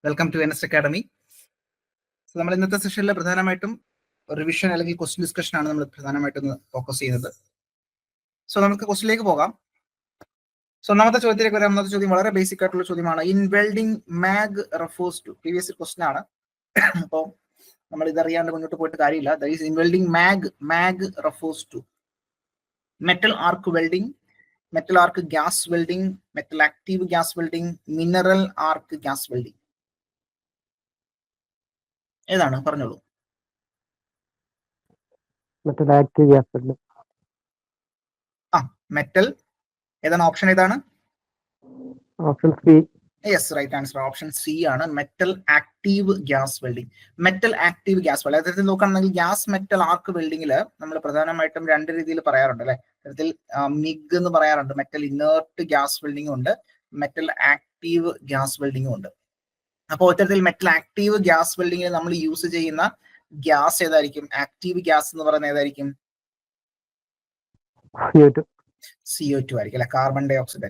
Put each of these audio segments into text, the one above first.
Welcome to NS academy. So നമ്മൾ ഇന്നത്തെ സെഷനിൽ പ്രധാനമായിട്ടും റിവിഷൻ അല്ലെങ്കിൽ ക്വസ്റ്റ്യൻ ഡിസ്കഷൻ ആണ് നമ്മൾ പ്രധാനമായിട്ടും ഫോക്കസ് ചെയ്യുന്നത്. സോ നമുക്ക് ക്വസ്റ്റ്യനിലേക്ക് പോകാം. സോ ഒന്നാമത്തെ ചോദ്യത്തിലേക്ക് വരാം. ഒന്നാമത്തെ ചോദ്യം വളരെ ബേസിക് ആയിട്ടുള്ള ചോദ്യമാണ്. In welding MAG refers to, previous question ആണ്. അപ്പോൾ നമ്മൾ ഇതറിയാണ്ട് മുന്നോട്ട് പോയിട്ട് കാര്യമില്ല. That is in welding MAG refers to metal arc welding, metal arc gas welding, metal active gas welding, mineral arc gas welding. ഏതാണ്? പറഞ്ഞോളൂ. Metal active gas welding. Metal ഏതാണ്? ഓപ്ഷൻ ഏതാണ്? Option C. Yes, right answer option C ആണ്. Metal active gas welding. Metal active gas welding അത്തരത്തിൽ നോക്കുകയാണെങ്കിൽ gas metal ആർക്ക് വെൽഡിംഗിൽ നമ്മൾ പ്രധാനമായിട്ടും രണ്ട് രീതിയിൽ പറയാറുണ്ട് അല്ലെ. അത്തരത്തിൽ മിഗ് എന്ന് പറയാറുണ്ട്. മെറ്റൽ ഇനേർട്ട് ഗ്യാസ് വെൽഡിംഗും ഉണ്ട്, മെറ്റൽ ആക്റ്റീവ് ഗ്യാസ് വെൽഡിംഗും ഉണ്ട്. അപ്പോൾ ഇത്തരത്തിൽ മെറ്റൽ ആക്റ്റീവ് ഗ്യാസ് വെൽഡിംഗിൽ നമ്മൾ യൂസ് ചെയ്യുന്ന ഗ്യാസ് ഏതായിരിക്കും? ആക്റ്റീവ് ഗ്യാസ് എന്ന് പറയുന്നത് ഏതായിരിക്കും? CO2 ആയിരിക്കും അല്ലെ. കാർബൺ ഡൈ ഓക്സൈഡ്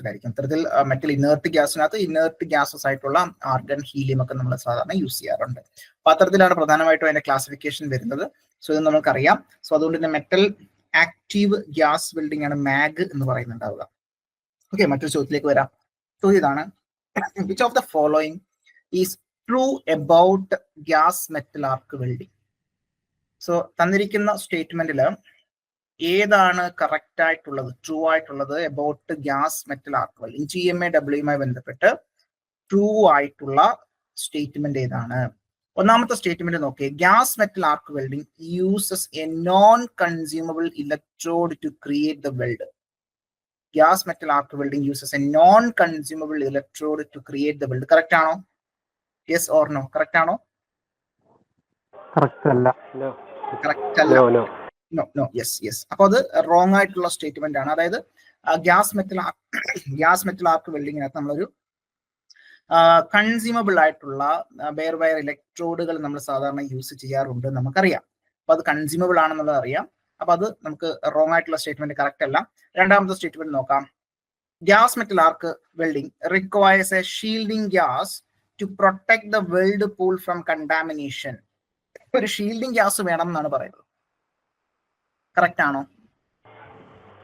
ആയിരിക്കും. ഇത്തരത്തിൽ മെറ്റൽ ഇനേർട്ട് ഗ്യാസിനകത്ത് ഇനേർട്ട് ഗ്യാസസ് ആയിട്ടുള്ള ആർഗൺ, ഹീലിയം ഒക്കെ നമ്മൾ സാധാരണ യൂസ് ചെയ്യാറുണ്ട്. അപ്പൊ അത്തരത്തിലാണ് പ്രധാനമായിട്ടും അതിന്റെ ക്ലാസിഫിക്കേഷൻ വരുന്നത്. സോ ഇത് നമുക്കറിയാം. സോ അതുകൊണ്ട് തന്നെ മെറ്റൽ ആക്റ്റീവ് ഗ്യാസ് വെൽഡിംഗ് ആണ് മാഗ് എന്ന് പറയുന്നുണ്ടാവുക. ഓക്കെ, മറ്റൊരു ചോദ്യത്തിലേക്ക് വരാം. ചോദ്യം ഇതാണ്. Which of the following is true about gas metal arc welding? So തന്നിരിക്കുന്ന സ്റ്റേറ്റ്മെന്റിൽ ഏതാണ് കറക്റ്റ് ആയിട്ടുള്ളത്, ട്രൂ ആയിട്ടുള്ളത് about gas metal arc welding? GMAWയുമായി ബന്ധപ്പെട്ട് ട്രൂ ആയിട്ടുള്ള സ്റ്റേറ്റ്മെന്റ് ഏതാണ്? ഒന്നാമത്തെ സ്റ്റേറ്റ്മെന്റ് നോക്കിയേ. Gas metal arc welding uses a non consumable electrode to create the weld. Gas metal arc welding uses a non consumable electrode to create the weld. Correct ആണോ? Yes or no? Correct ആണോ? Correct അല്ല. Correct അല്ല. No. Yes. അപ്പൊ അത് wrong ആയിട്ടുള്ള statement ആണ്. അതായത് gas metal ആർക്ക് വെൽഡിങ്ങിനകത്ത് നമ്മളൊരു കൺസ്യൂമബിൾ ആയിട്ടുള്ള ബെയർ വയർ ഇലക്ട്രോഡുകൾ നമ്മൾ സാധാരണ യൂസ് ചെയ്യാറുണ്ട്, നമുക്കറിയാം. അപ്പൊ അത് കൺസ്യൂമബിൾ ആണെന്നുള്ളത് അറിയാം. അപ്പൊ അത് നമുക്ക് റോങ് ആയിട്ടുള്ള സ്റ്റേറ്റ്മെന്റ് കറക്റ്റ് അല്ല. രണ്ടാമത്തെ സ്റ്റേറ്റ്മെന്റ് നോക്കാം. Gas metal arc welding requires a shielding gas to protect the weld pool from contamination. ഒരു ഷീൽഡിംഗ് ഗ്യാസ് വേണം എന്നാണ് പറയുന്നത്. കറക്റ്റ് ആണോ?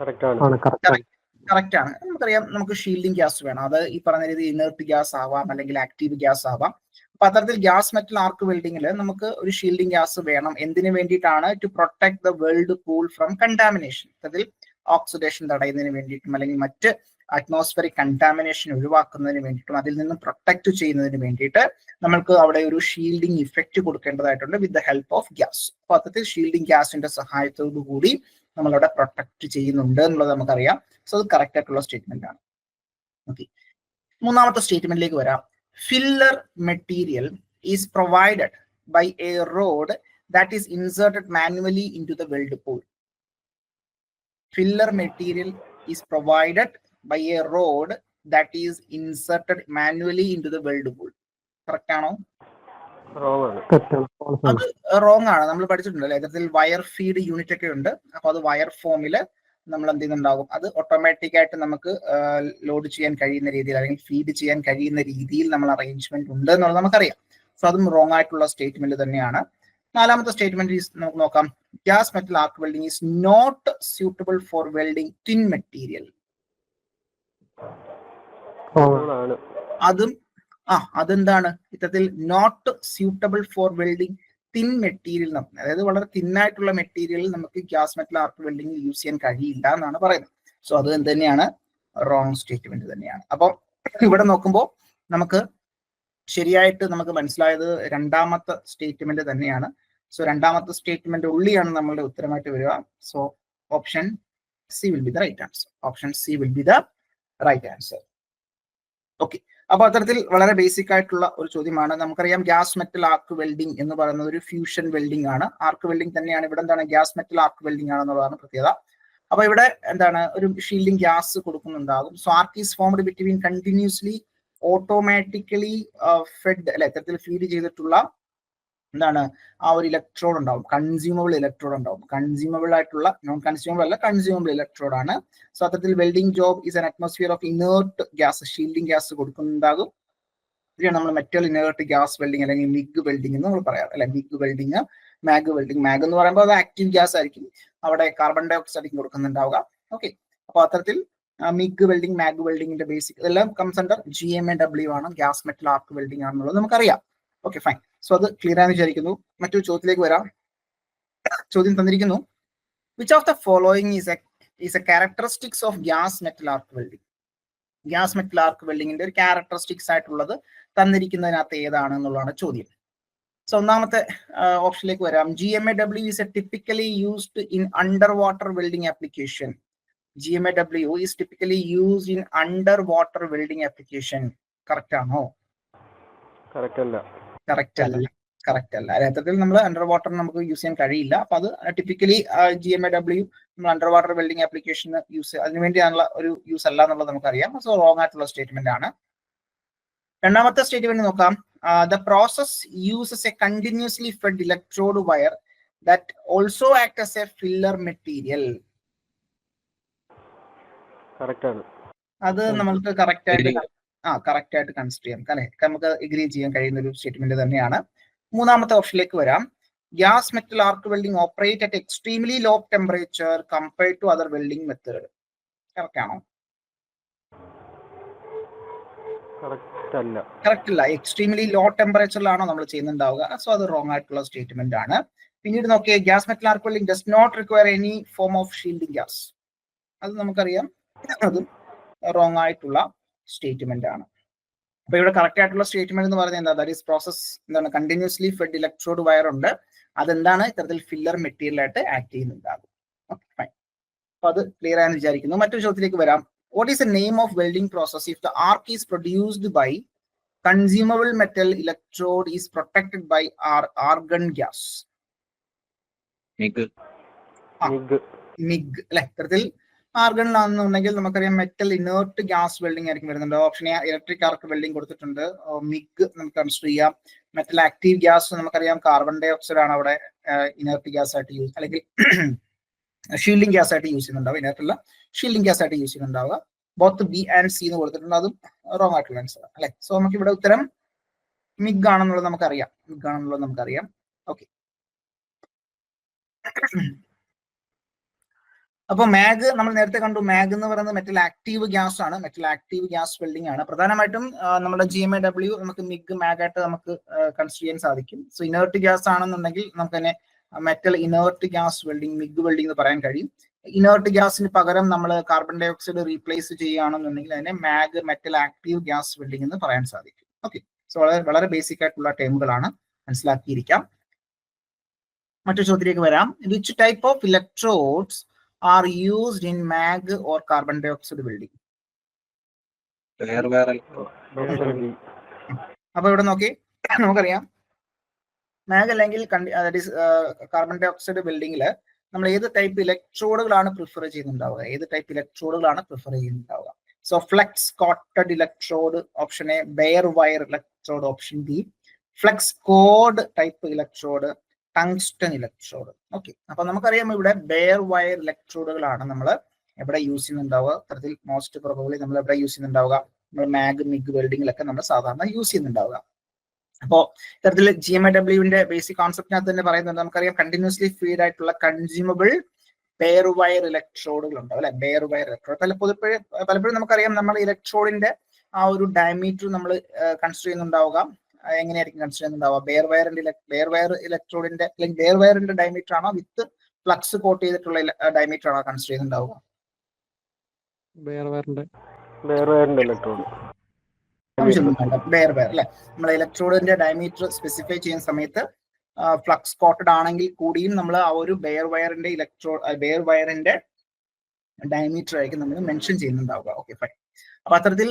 കറക്റ്റ് ആണ്. നമുക്കറിയാം, നമുക്ക് ഷീൽഡിംഗ് ഗ്യാസ് വേണം. അത് ഈ പറഞ്ഞ രീതിയിൽ ഇനേർട്ട് ഗ്യാസ് ആവാം, അല്ലെങ്കിൽ ആക്റ്റീവ് ഗ്യാസ് ആവാം. അപ്പൊ അത്തരത്തിൽ ഗ്യാസ് മെറ്റൽ ആർക്ക് വെൽഡിംഗിൽ നമുക്ക് ഒരു ഷീൽഡിംഗ് ഗ്യാസ് വേണം. എന്തിനു വേണ്ടിയിട്ടാണ്? To protect the weld pool from contamination. അതിൽ ഓക്സിഡേഷൻ തടയുന്നതിന് വേണ്ടിയിട്ടും അല്ലെങ്കിൽ മറ്റ് അറ്റ്മോസ്ഫിയറിക് കണ്ടാമിനേഷൻ ഒഴിവാക്കുന്നതിന് വേണ്ടിയിട്ടും അതിൽ നിന്ന് പ്രൊട്ടക്ട് ചെയ്യുന്നതിന് വേണ്ടിയിട്ട് നമ്മൾക്ക് അവിടെ ഒരു ഷീൽഡിംഗ് ഇഫക്റ്റ് കൊടുക്കേണ്ടതായിട്ടുണ്ട് with the help of gas. അപ്പൊ അത്തരത്തിൽ ഷീൽഡിംഗ് ഗ്യാസിന്റെ സഹായത്തോടു കൂടി നമ്മളവിടെ പ്രൊട്ടക്ട് ചെയ്യുന്നുണ്ട് എന്നുള്ളത് നമുക്കറിയാം. സോ അത് കറക്റ്റ് ആയിട്ടുള്ള സ്റ്റേറ്റ്മെന്റ് ആണ്. ഓക്കെ, മൂന്നാമത്തെ സ്റ്റേറ്റ്മെന്റിലേക്ക് വരാം. Filler material is provided by a rod that is inserted manually into the weld pool. Filler material is provided by a rod that is inserted manually into the weld pool. Correct ആണോ? അത് wrong ആണ്. നമ്മൾ പഠിച്ചിട്ടുണ്ടല്ലോ, ഇത്തരത്തിൽ wire feed unit ഒക്കെ ഉണ്ട്. അപ്പൊ അത് wire ഫോമിൽ നമ്മൾ എന്ത് ചെയ്യുന്നുണ്ടാകും, അത് ഓട്ടോമാറ്റിക് ആയിട്ട് നമുക്ക് ലോഡ് ചെയ്യാൻ കഴിയുന്ന രീതിയിൽ അല്ലെങ്കിൽ ഫീഡ് ചെയ്യാൻ കഴിയുന്ന രീതിയിൽ നമ്മൾ അറേഞ്ച്മെന്റ് ഉണ്ട് എന്നുള്ളത് നമുക്കറിയാം. സോ അതും റോങ് ആയിട്ടുള്ള സ്റ്റേറ്റ്മെന്റ് തന്നെയാണ്. നാലാമത്തെ സ്റ്റേറ്റ്മെന്റ് നമുക്ക് നോക്കാം. Gas metal arc welding is not suitable for welding thin material. അതെന്താണ്? ഇത്തരത്തിൽ not suitable for welding thin material. അതായത് വളരെ തിന്നായിട്ടുള്ള മെറ്റീരിയൽ നമുക്ക് gas metal arc welding use ചെയ്യാൻ കഴിയില്ല എന്നാണ് പറയുന്നത്. സോ അത് എന്ത് തന്നെയാണ്? റോങ് സ്റ്റേറ്റ്മെന്റ് തന്നെയാണ്. അപ്പം ഇവിടെ നോക്കുമ്പോൾ നമുക്ക് ശരിയായിട്ട് നമുക്ക് മനസ്സിലായത് രണ്ടാമത്തെ സ്റ്റേറ്റ്മെന്റ് തന്നെയാണ്. സോ രണ്ടാമത്തെ സ്റ്റേറ്റ്മെന്റ് ഉള്ളിയാണ് നമ്മളുടെ ഉത്തരമായിട്ട് വരിക. So option C will be the right answer. Option C will be the right answer. Okay, അപ്പൊ അത്തരത്തിൽ വളരെ ബേസിക് ആയിട്ടുള്ള ഒരു ചോദ്യമാണ്. നമുക്കറിയാം ഗ്യാസ് മെറ്റൽ ആർക്ക് വെൽഡിംഗ് എന്ന് പറയുന്നത് ഒരു ഫ്യൂഷൻ വെൽഡിംഗ് ആണ്. ആർക്ക് വെൽഡിംഗ് തന്നെയാണ്. ഇവിടെ എന്താണ്? ഗ്യാസ് മെറ്റൽ ആർക്ക് വെൽഡിംഗ് ആണെന്നുള്ളതാണ് പ്രത്യേകത. അപ്പൊ ഇവിടെ എന്താണ്? ഒരു ഷീൽഡിംഗ് ഗ്യാസ് കൊടുക്കുന്നുണ്ടാകും. So arc is formed between continuously automatically fed അല്ലെ, ഇത്തരത്തിൽ ഫീഡ് ചെയ്തിട്ടുള്ള എന്താണ് ആ ഒരു ഇലക്ട്രോഡ് ഉണ്ടാവും, കൺസ്യൂമബിൾ ഇലക്ട്രോഡ് ഉണ്ടാവും. കൺസ്യൂമബിൾ ആയിട്ടുള്ള, നോൺ കൺസ്യൂമബിൾ അല്ല, കൺസ്യൂമബിൾ ഇലക്ട്രോഡ് ആണ്. സോ അത്തരത്തിൽ welding job is an atmosphere of inert gas, shielding gas കൊടുക്കുന്നുണ്ടാകും. ഇതിനാണ് നമ്മൾ മെറ്റൽ ഇനേർട്ട് ഗ്യാസ് വെൽഡിങ് അല്ലെങ്കിൽ മിഗ് വെൽഡിംഗ് എന്ന് നമ്മൾ പറയാം അല്ലെ. MIG welding, MAG welding. MAG എന്ന് പറയുമ്പോൾ അത് ആക്റ്റീവ് ഗ്യാസ് ആയിരിക്കും, അവിടെ കാർബൺ ഡൈ ഓക്സൈഡ് ആയിരിക്കും കൊടുക്കുന്നുണ്ടാവുക. ഓക്കെ, അപ്പൊ അത്തരത്തിൽ മിഗ് വെൽഡിംഗ്, മാഗ് വെൽഡിങ്ങിന്റെ ബേസിക് ഇതെല്ലാം കംസ് അണ്ടർ GMAW ആണ്, ഗ്യാസ് മെറ്റൽ ആർക്ക് വെൽഡിംഗ് ആണെന്നുള്ളത് നമുക്കറിയാം. Okay fine. സോ അത് ക്ലിയർ ആണെന്ന് വിചാരിക്കുന്നു. മറ്റൊരു ചോദ്യത്തിലേക്ക് വരാം. ചോദ്യം തന്നിരിക്കുന്നു, which of the following is a characteristics of gas metal arc welding. Gas metal arc വെൽഡിങ്ങിന്റെ ഒരു ക്യാരക്ടറിസ്റ്റിക്സ് ആയിട്ടുള്ളത് തന്നിരിക്കുന്നതിനകത്ത് ഏതാണ് എന്നുള്ളതാണ് ചോദ്യം. സോ ഒന്നാമത്തെ ഓപ്ഷനിലേക്ക് വരാം. GMAW is a typically used in underwater welding application. GMAW is typically used in underwater welding application. Correct ആണോ? Correct അല്ല. കറക്റ്റ് അല്ല. കറക്റ്റ് അല്ല. യഥാർത്ഥത്തിൽ നമ്മൾ അണ്ടർ വാട്ടർ നമുക്ക് യൂസ് ചെയ്യാൻ കഴിയില്ല. അപ്പൊ അത് ടിപ്പിക്കലി GMAW നമ്മൾ അണ്ടർ വാട്ടർ വെൽഡിംഗ് ആപ്ലിക്കേഷന് യൂസ് അതിനുവേണ്ടിയാണുള്ള ഒരു യൂസ് അല്ല എന്നുള്ളത് നമുക്കറിയാം. സോ റോങ് ആയിട്ടുള്ള സ്റ്റേറ്റ്മെന്റ് ആണ്. രണ്ടാമത്തെ സ്റ്റേറ്റ്മെന്റ് നോക്കാം. The process uses a continuously fed electrode wire that also acts as a filler material. Correct ആണ്. അത് നമുക്ക് കറക്റ്റ് ആയിട്ട് കൺസിഡർ ചെയ്യാം. നമുക്ക് എഗ്രി ചെയ്യാൻ കഴിയുന്ന ഒരു സ്റ്റേറ്റ്മെന്റ് തന്നെയാണ്. മൂന്നാമത്തെ ഓപ്ഷനിലേക്ക് വരാം. Gas metal arc welding operate at extremely low temperature compared to other welding method. Correct ആണോ? കറക്റ്റ് അല്ല. എക്സ്ട്രീംലി ലോ ടെമ്പറേച്ചറിലാണോ നമ്മൾ ചെയ്യുന്നുണ്ടാവുക. സോ അത് റോങ് ആയിട്ടുള്ള സ്റ്റേറ്റ്മെന്റ് ആണ്. പിന്നീട് നോക്കിയേ, gas metal arc welding does not require any form of shielding gas. അത് നമുക്കറിയാം, അതും റോങ് ആയിട്ടുള്ള സ്റ്റേറ്റ്മെന്റ് ആണ്. അപ്പൊ ഇവിടെ കറക്റ്റ് ആയിട്ടുള്ള സ്റ്റേറ്റ്മെന്റ് എന്ന് പറയുന്നത് എന്താ? ദാറ്റ് ഈസ് പ്രോസസ് എന്താണ്? കണ്ടിന്യൂസ്ലി ഫെഡ് ഇലക്ട്രോഡ് വയർ ഉണ്ട്, അതെന്താണ് ഇത്തരത്തിൽ ഫില്ലർ മെറ്റീരിയൽ ആയിട്ട് ആക്ട് ചെയ്യുന്നുണ്ടാകും. Okay fine. അപ്പൊ അത് ക്ലിയർ ആയെന്ന് വിചാരിക്കുന്നു. മറ്റൊരു ചോദ്യത്തിലേക്ക് വരാം. What is the name of welding process if the arc is produced by consumable metal electrode is protected by argon gas? MIG അല്ലെ. ഇത്തരത്തിൽ ആർഗണിലാണെന്നുണ്ടെങ്കിൽ നമുക്കറിയാം മെറ്റൽ ഇനേർട്ട് ഗ്യാസ് വെൽഡിംഗ് ആയിരിക്കും വരുന്നുണ്ട്. Option A electric arc welding കൊടുത്തിട്ടുണ്ട്. MIG നമുക്ക് consider ചെയ്യാം. Metal active gas നമുക്കറിയാം carbon dioxide ആണ് അവിടെ ഇനേർട്ട് ഗ്യാസ് ആയിട്ട് യൂസ്, അല്ലെങ്കിൽ ഷീൽഡിംഗ് ഗ്യാസ് ആയിട്ട് യൂസ് ചെയ്യുന്നുണ്ടാവുക. ഇനേർട്ടുള്ള ഷീൽഡിംഗ് ഗ്യാസ് ആയിട്ട് യൂസ് ചെയ്യുന്നുണ്ടാവുക. ബോത്ത് ബി ആൻഡ് സി എന്ന് കൊടുത്തിട്ടുണ്ട്, അതും റോങ് ആയിട്ടുള്ള ആൻസർ ആണ് അല്ലെ. സോ നമുക്ക് ഇവിടെ ഉത്തരം മിഗ് ആണെന്നുള്ളത് നമുക്കറിയാം. ഓക്കെ, അപ്പൊ മാഗ് നമ്മൾ നേരത്തെ കണ്ടു. മാഗ് എന്ന് പറയുന്നത് മെറ്റൽ ആക്റ്റീവ് ഗ്യാസ് ആണ്, മെറ്റൽ ആക്റ്റീവ് ഗ്യാസ് വെൽഡിംഗ് ആണ്. പ്രധാനമായിട്ടും നമ്മുടെ GMAW നമുക്ക് മിഗ് മാഗ് ആയിട്ട് നമുക്ക് കൺസിഡർ ചെയ്യാൻ സാധിക്കും. സോ ഇനേർട്ട് ഗ്യാസ് ആണെന്നുണ്ടെങ്കിൽ നമുക്ക് തന്നെ metal inert gas welding, MiG welding എന്ന് പറയാൻ കഴിയും. ഇനേർട്ട് ഗ്യാസിന് പകരം നമ്മൾ കാർബൺ ഡൈ ഓക്സൈഡ് റീപ്ലേസ് ചെയ്യുകയാണെന്നുണ്ടെങ്കിൽ അതിനെ മാഗ് മെറ്റൽ ആക്റ്റീവ് ഗ്യാസ് വെൽഡിംഗ് എന്ന് പറയാൻ സാധിക്കും. ഓക്കെ, സോ വളരെ ബേസിക് ആയിട്ടുള്ള ടേമുകളാണ്, മനസ്സിലാക്കിയിരിക്കാം. മറ്റൊരു ചോദ്യത്തിലേക്ക് വരാം. Which type of electrodes are used in mag or carbon dioxide welding? അപ്പൊ ഇവിടെ നോക്കി നമുക്കറിയാം മാഗ് അല്ലെങ്കിൽ കാർബൺ ഡൈ ഓക്സൈഡ് വെൽഡിങ്ങില് നമ്മൾ ഏത് ടൈപ്പ് ഇലക്ട്രോഡുകളാണ് പ്രിഫർ ചെയ്യുന്നുണ്ടാവുക. So flux coated electrode option A, bare wire electrode option B, flux cored type electrode, tungsten electrode. Okay, അപ്പൊ നമുക്കറിയാം ഇവിടെ ബെയർ വയർ ഇലക്ട്രോഡുകളാണ് നമ്മൾ എവിടെ യൂസ് ചെയ്യുന്നുണ്ടാവുക. അത്തരത്തിൽ മോസ്റ്റ് പ്രോബബ്ലി നമ്മൾ എവിടെ യൂസ് ചെയ്യുന്നുണ്ടാവുക? നമ്മൾ മാഗ് മിഗ് വെൽഡിങ്ങിലൊക്കെ നമ്മൾ സാധാരണ യൂസ് ചെയ്യുന്നുണ്ടാവുക. അപ്പോൾ ഇത്തരത്തിൽ GMAW ബേസിക് കോൺസെപ്റ്റിനകത്ത് തന്നെ പറയുന്നുണ്ട്. നമുക്കറിയാം കണ്ടിന്യൂസ്ലി ഫീഡ് ആയിട്ടുള്ള കൺസ്യൂമബിൾ ബെയർ വയർ ഇലക്ട്രോഡുകൾ ഉണ്ടാവും അല്ലെ. ബെയർ വയർ ഇലക്ട്രോഡ് പലപ്പോഴും നമുക്കറിയാം നമ്മൾ ഇലക്ട്രോഡിന്റെ ആ ഒരു ഡയമീറ്റർ നമ്മൾ കൺസിഡർ ചെയ്യുന്നുണ്ടാവുക. എങ്ങനെയായിരിക്കും കൺസിഡർ ചെയ്യുന്നുണ്ടാവുക? ബെയർ വയർ ഇലക്ട്രോഡിന്റെ അല്ലെങ്കിൽ ബെയർ വയറിന്റെ ഡയമീറ്റർ ആണോ വിത്ത് ഫ്ലക്സ് കോട്ട് ചെയ്തിട്ടുള്ള ഡയമീറ്റർ ആണോ കൺസിഡർ ചെയ്യുന്നുണ്ടാവുക? ബെയർ വയറിന്റെ ഇലക്ട്രോഡ് ബെയർ വയർ അല്ലെ. നമ്മൾ ഇലക്ട്രോഡിന്റെ ഡയമീറ്റർ സ്പെസിഫൈ ചെയ്യുന്ന സമയത്ത് ഫ്ലക്സ് കോട്ടഡ് ആണെങ്കിൽ കൂടിയും നമ്മൾ ആ ഒരു ബെയർ വയറിന്റെ ഡയമീറ്റർ ആയിരിക്കും നമ്മൾ മെൻഷൻ ചെയ്യുന്നുണ്ടാവുക. Okay fine. അപ്പൊ അത്തരത്തിൽ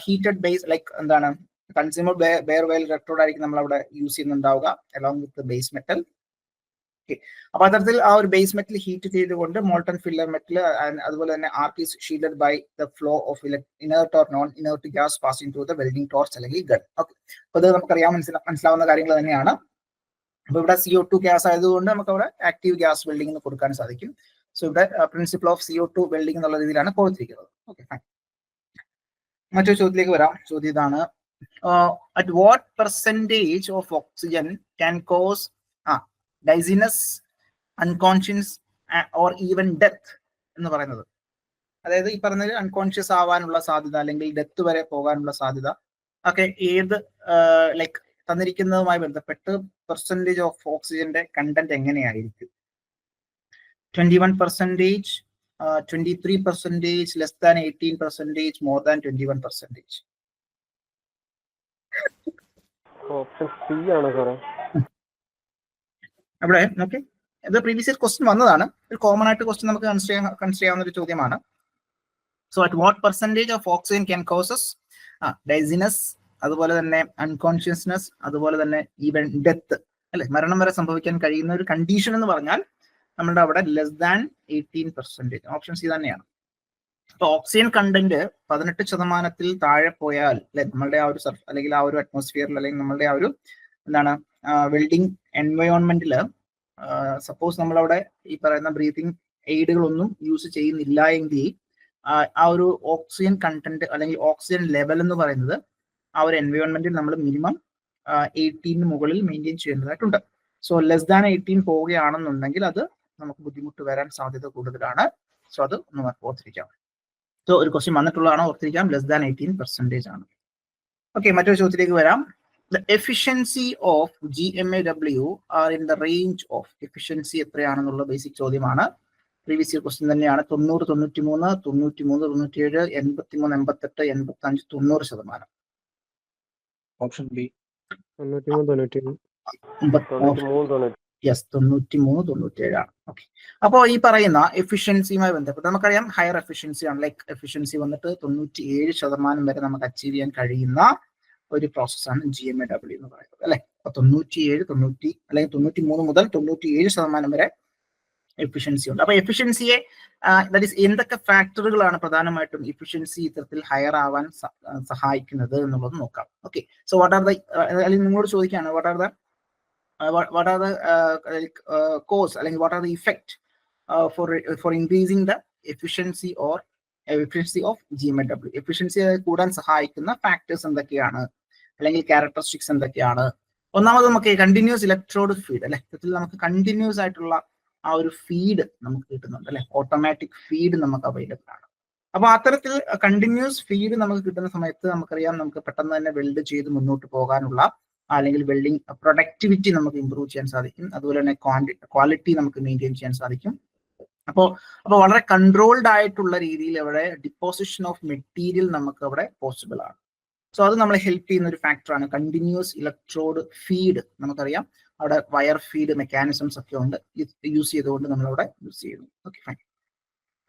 ഹീറ്റഡ് ബേസ് ലൈക്ക് എന്താണ് കൺസ്യൂമർ ബെയർ വയർ ഇലക്ട്രോഡ് ആയിരിക്കും നമ്മൾ അവിടെ യൂസ് ചെയ്യുന്നുണ്ടാവുക along with base metal. Okay, അപ്പൊ അത്തരത്തിൽ ആ ഒരു ബേസ് മെറ്റൽ ഹീറ്റ് ചെയ്തുകൊണ്ട് മോൾട്ടൺ ഫില്ലർ മെറ്റൽ അതുപോലെ തന്നെ arc is shielded by the flow of inert or non inert gas passing through the welding torch അല്ലെങ്കിൽ ഗൺ. ഓക്കെ, അപ്പൊ ഇത് നമുക്കറിയാൻ മനസ്സിലാവുന്ന കാര്യങ്ങൾ തന്നെയാണ്. അപ്പൊ ഇവിടെ CO2 ഗ്യാസ് ആയതുകൊണ്ട് നമുക്ക് അവിടെ ആക്റ്റീവ് ഗ്യാസ് വെൽഡിംഗ് എന്ന് കൊടുക്കാൻ സാധിക്കും. സോ ഇവിടെ പ്രിൻസിപ്പിൾ ഓഫ് CO2 വെൽഡിംഗ് എന്നുള്ള രീതിയിലാണ് കൊടുത്തിരിക്കുന്നത്. Okay fine. മറ്റൊരു ചോദ്യത്തിലേക്ക് വരാം. ചോദ്യം ഇതാണ്. at what percentage of oxygen can cause dizziness, unconscious or even death എന്ന് പറയുന്നത്. അതായത് ഈ പറഞ്ഞത് അൺകോൺഷ്യസ് ആവാനുള്ള സാധ്യത അല്ലെങ്കിൽ ഡെത്ത് വരെ പോകാനുള്ള സാധ്യത ഒക്കെ ഏത് ലൈക്ക് തന്നിരിക്കുന്നതുമായി ബന്ധപ്പെട്ട് പെർസെൻറ്റേജ് ഓഫ് ഓക്സിജന്റെ കണ്ടന്റ് എങ്ങനെയായിരിക്കും? 21%, 23%, less than 18%, more than 21%. Option C ആണ് സാറേ. അവിടെ ഓക്കെ, ഇത് പ്രീവിയസ് ഇയർ ക്വസ്റ്റ്യൻ വന്നതാണ്. ഒരു കോമൺ ആയിട്ട് ക്വസ്റ്റ്യൻ നമുക്ക് കൺസിഡർ ചെയ്യാവുന്ന ഒരു ചോദ്യമാണ്. So at what percentage of oxygen can causes dizziness, അതുപോലെ തന്നെ അൺകോൺഷ്യസ്നെസ്, അതുപോലെ തന്നെ ഈവൻ ഡെത്ത്, അല്ലെ, മരണം വരെ സംഭവിക്കാൻ കഴിയുന്ന ഒരു കണ്ടീഷൻ എന്ന് പറഞ്ഞാൽ നമ്മുടെ അവിടെ ലെസ് ദാൻ 18%. ഓപ്ഷൻ സി തന്നെയാണ്. അപ്പൊ ഓക്സിജൻ കണ്ടന്റ് 18% താഴെ പോയാൽ, അല്ലെ, നമ്മളുടെ ആ ഒരു അല്ലെങ്കിൽ ആ ഒരു അറ്റ്മോസ്ഫിയറിൽ അല്ലെങ്കിൽ നമ്മളുടെ ആ ഒരു എന്താണ് വെൽഡിംഗ് എൻവയോൺമെന്റിൽ സപ്പോസ് നമ്മളവിടെ ഈ പറയുന്ന ബ്രീതിങ് എയ്ഡുകളൊന്നും യൂസ് ചെയ്യുന്നില്ല എങ്കിൽ ആ ഒരു ഓക്സിജൻ കണ്ടന്റ് അല്ലെങ്കിൽ ഓക്സിജൻ ലെവൽ എന്ന് പറയുന്നത് ആ ഒരു എൻവയോൺമെന്റിൽ നമ്മൾ മിനിമം 18 മുകളിൽ മെയിൻറ്റെയിൻ ചെയ്യേണ്ടതായിട്ടുണ്ട്. സോ ലെസ് ദാൻ 18 പോവുകയാണെന്നുണ്ടെങ്കിൽ അത് നമുക്ക് ബുദ്ധിമുട്ട് വരാൻ സാധ്യത കൂടുതലാണ്. സോ അത് ഒന്ന് ഓർത്തിരിക്കാം. സോ ഒരു ക്വസ്റ്റ്യൻ വന്നിട്ടുള്ളതാണ്, ഓർത്തിരിക്കാം, ലെസ് ദാൻ 18% ആണ്. ഓക്കെ, മറ്റൊരു ചോദ്യത്തിലേക്ക് വരാം. The efficiency of GMAW are in the range of efficiency എത്രയാണെന്നുള്ള ബേസിക് ചോദ്യമാണ്. പ്രീവിയസ് ഇയർ ക്വസ്റ്റ്യൻ തന്നെയാണ്. 90, 93, 93, 97, 83, 88, 85, 90%. Option B 93. യെസ്, 93, 97 ആണ്. ഓക്കെ, അപ്പോൾ ഈ പറയുന്ന എഫിഷ്യൻസിയുമായി ബന്ധപ്പെട്ട് നമുക്കറിയാം ഹയർ എഫിഷ്യൻസി ആണ്. ലൈക്ക് എഫിഷ്യൻസി വന്നിട്ട് 97% വരെ നമുക്ക് അച്ചീവ് ചെയ്യാൻ കഴിയുന്ന ഒരു പ്രോസസ്സാണ് GMAW എന്ന് പറയുന്നത്, അല്ലെ. അപ്പൊ 97, അല്ലെങ്കിൽ 93 മുതൽ 97% വരെ എഫിഷ്യൻസി ഉണ്ട്. അപ്പൊ എഫിഷ്യൻസിയെ ദാറ്റ് ഈസ് എന്തൊക്കെ ഫാക്ടറുകളാണ് പ്രധാനമായിട്ടും എഫിഷ്യൻസി ഇത്തരത്തിൽ ഹയർ ആവാൻ സഹായിക്കുന്നത് എന്നുള്ളത് നോക്കാം. Okay, so what are the, അല്ലെങ്കിൽ നിങ്ങളോട് ചോദിക്കുകയാണ് വാട്ട് ആർ ദ cause, അല്ലെങ്കിൽ what are the effect for increasing the efficiency of GMAW. Efficiency കൂടാൻ സഹായിക്കുന്ന ഫാക്ടേഴ്സ് എന്തൊക്കെയാണ്, അല്ലെങ്കിൽ ക്യാരക്ടറിസ്റ്റിക്സ് എന്തൊക്കെയാണ്? ഒന്നാമത് നമുക്ക് കണ്ടിന്യൂസ് ഇലക്ട്രോഡ് ഫീഡ്, അല്ലെ, ഇതിൽ നമുക്ക് കണ്ടിന്യൂസ് ആയിട്ടുള്ള ആ ഒരു ഫീഡ് നമുക്ക് കിട്ടുന്നുണ്ട്, അല്ലെ, ഓട്ടോമാറ്റിക് ഫീഡ് നമുക്ക് അവൈലബിൾ ആണ്. അപ്പൊ അത്തരത്തിൽ കണ്ടിന്യൂസ് ഫീഡ് നമുക്ക് കിട്ടുന്ന സമയത്ത് നമുക്കറിയാം നമുക്ക് പെട്ടെന്ന് തന്നെ വെൽഡ് ചെയ്ത് മുന്നോട്ട് പോകാനുള്ള അല്ലെങ്കിൽ വെൽഡിങ് പ്രൊഡക്ടിവിറ്റി നമുക്ക് ഇമ്പ്രൂവ് ചെയ്യാൻ സാധിക്കും. അതുപോലെ തന്നെ ക്വാളിറ്റി നമുക്ക് മെയിൻറ്റെയിൻ ചെയ്യാൻ സാധിക്കും. അപ്പോൾ വളരെ കൺട്രോൾഡ് ആയിട്ടുള്ള രീതിയിൽ അവിടെ ഡിപ്പോസിഷൻ ഓഫ് മെറ്റീരിയൽ നമുക്ക് അവിടെ പോസിബിൾ ആണ്. സോ അത് നമ്മളെ ഹെൽപ്പ് ചെയ്യുന്ന ഒരു ഫാക്ടറാണ് കണ്ടിന്യൂസ് ഇലക്ട്രോഡ് ഫീഡ്. നമുക്കറിയാം അവിടെ വയർ ഫീഡ് മെക്കാനിസംസ് ഒക്കെ ഉണ്ട്, യൂസ് ചെയ്തുകൊണ്ട് നമ്മളവിടെ യൂസ് ചെയ്യുന്നു. Okay, fine.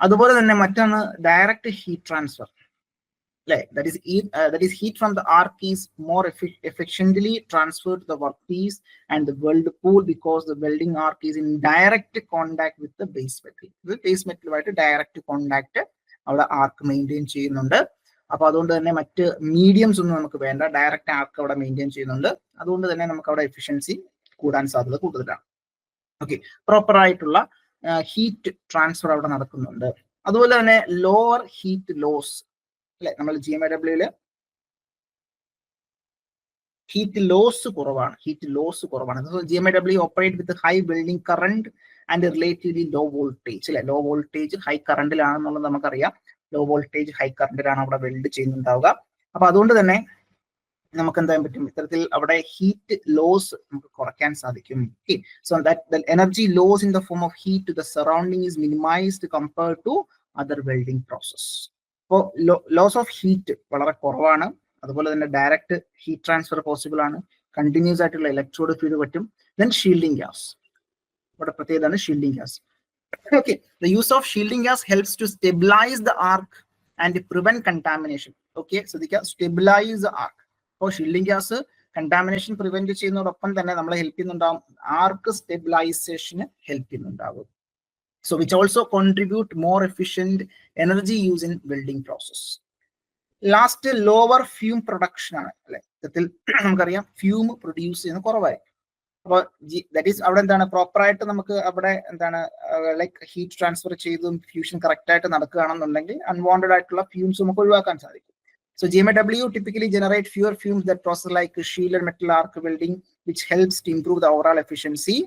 അതുപോലെ തന്നെ മറ്റൊന്ന് ഡയറക്റ്റ് ഹീറ്റ് ട്രാൻസ്ഫർ, അല്ലെ, that is heat from the arc is more efficiently transferred to the workpiece and the weld pool because the welding arc is in direct contact with the base metal. The base metal ആയിട്ട് direct contact അവിടെ ആർക്ക് maintain ചെയ്യുന്നുണ്ട്. അപ്പൊ അതുകൊണ്ട് തന്നെ മറ്റ് mediums ഒന്നും നമുക്ക് വേണ്ട, ഡയറക്റ്റ് ആർക്ക് അവിടെ മെയിൻറ്റെയിൻ ചെയ്യുന്നുണ്ട്. അതുകൊണ്ട് തന്നെ നമുക്ക് അവിടെ എഫിഷ്യൻസി കൂടാൻ സാധ്യത കൂടുതലാണ്. ഓക്കെ, പ്രോപ്പർ ആയിട്ടുള്ള ഹീറ്റ് ട്രാൻസ്ഫർ അവിടെ നടക്കുന്നുണ്ട്. അതുപോലെ തന്നെ ലോവർ ഹീറ്റ് ലോസ്, അല്ലെ, നമ്മൾ GMAW ഹീറ്റ് ലോസ് കുറവാണ്. GMAW operate with high welding current and relatively low voltage, അല്ലെ. ലോ വോൾട്ടേജ് ഹൈ കറണ്ടിലാണെന്നുള്ളത് നമുക്കറിയാം. ലോ വോൾട്ടേജ് ഹൈ കറണ്ടിലാണ് അവിടെ വെൽഡ് ചെയ്യുന്നുണ്ടാവുക. അപ്പൊ അതുകൊണ്ട് തന്നെ നമുക്ക് എന്താ പറ്റും, ഇത്തരത്തിൽ അവിടെ ഹീറ്റ് ലോസ് നമുക്ക് കുറയ്ക്കാൻ സാധിക്കും. So that energy loss in the form of heat to the surrounding is minimised compared to other welding process. അപ്പോൾ ലോസ് ഓഫ് ഹീറ്റ് വളരെ കുറവാണ്. അതുപോലെ തന്നെ ഡയറക്റ്റ് ഹീറ്റ് ട്രാൻസ്ഫർ പോസിബിൾ ആണ്. കണ്ടിന്യൂസ് ആയിട്ടുള്ള ഇലക്ട്രോഡ് ഫീഡ് പറ്റും. ദെൻ ഷീൽഡിംഗ് ഗ്യാസ്, ഇവിടെ പ്രത്യേകതയാണ് shielding gas. Okay, the use of shielding gas helps to stabilise the arc and prevent contamination. Okay, ശ്രദ്ധിക്കുക, സ്റ്റെബിലൈസ് ദ ആർക്ക്. അപ്പോൾ ഷീൽഡിംഗ് ഗ്യാസ് കണ്ടാമിനേഷൻ പ്രിവെന്റ് ചെയ്യുന്നതോടൊപ്പം തന്നെ നമ്മളെ help ചെയ്യുന്നുണ്ടാവും, ആർക്ക് സ്റ്റെബിലൈസേഷന് help ചെയ്യുന്നുണ്ടാവും. So which also contribute more efficient energy use in welding process. Last, lower fume production ആണ്, അല്ലെ. ഇതിൽ നമുക്കറിയാം ഫ്യൂം പ്രൊഡ്യൂസ് ചെയ്യുന്ന കുറവായിരിക്കും. അപ്പോൾ ദാറ്റ് ഈസ് അവിടെ എന്താണ് പ്രോപ്പർ ആയിട്ട് നമുക്ക് അവിടെ എന്താണ് ലൈക്ക് ഹീറ്റ് ട്രാൻസ്ഫർ ചെയ്തും ഫ്യൂഷൻ കറക്റ്റ് ആയിട്ട് നടക്കുകയാണെന്നുണ്ടെങ്കിൽ അൺവാണ്ടഡ് ആയിട്ടുള്ള ഫ്യൂംസ് നമുക്ക് ഒഴിവാക്കാൻ സാധിക്കും. So GMAW typically generate fewer fumes that process like shielded metal arc welding, which helps to improve the overall efficiency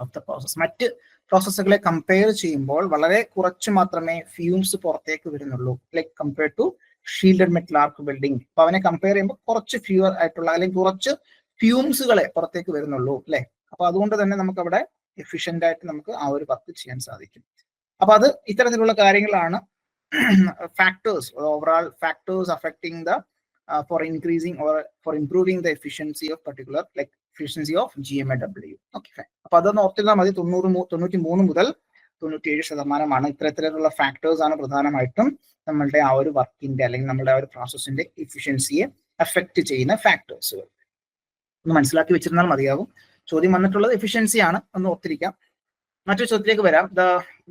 of the process. മറ്റ് പ്രോസസ്സുകളെ കമ്പയർ ചെയ്യുമ്പോൾ വളരെ കുറച്ച് മാത്രമേ ഫ്യൂംസ് പുറത്തേക്ക് വരുന്നുള്ളൂ, like compare to shielded metal arc welding. അപ്പൊ അവനെ compare ചെയ്യുമ്പോൾ കുറച്ച് ഫ്യൂവർ ആയിട്ടുള്ള അല്ലെങ്കിൽ കുറച്ച് ഫ്യൂംസുകളെ പുറത്തേക്ക് വരുന്നുള്ളൂ അല്ലെ. അപ്പൊ അതുകൊണ്ട് തന്നെ നമുക്ക് അവിടെ എഫിഷ്യന്റ് ആയിട്ട് നമുക്ക് ആ ഒരു വർക്ക് ചെയ്യാൻ സാധിക്കും. അപ്പൊ അത് ഇത്തരത്തിലുള്ള കാര്യങ്ങളാണ് factors, overall factors affecting the for increasing or for improving the efficiency of particular like efficiency of GMAW. Okay, fine. അപ്പൊ അതൊന്ന് ഓർത്തിരുന്നാൽ മതി. 93 മുതൽ 97% ഇത്തരത്തിലുള്ള ഫാക്ടേഴ്സ് ആണ് പ്രധാനമായിട്ടും നമ്മളുടെ ആ ഒരു വർക്കിന്റെ അല്ലെങ്കിൽ നമ്മുടെ ആ ഒരു പ്രോസസ്സിന്റെ എഫിഷ്യൻസിയെ അഫക്ട് ചെയ്യുന്ന ഫാക്ടേഴ്സുകൾ. ഒന്ന് മനസ്സിലാക്കി വെച്ചിരുന്നാൽ മതിയാകും. ചോദ്യം വന്നിട്ടുള്ളത് എഫിഷ്യൻസി ആണ്, ഒന്ന് ഓർത്തിരിക്കാം. മറ്റൊരു ചോദ്യത്തിലേക്ക് വരാം.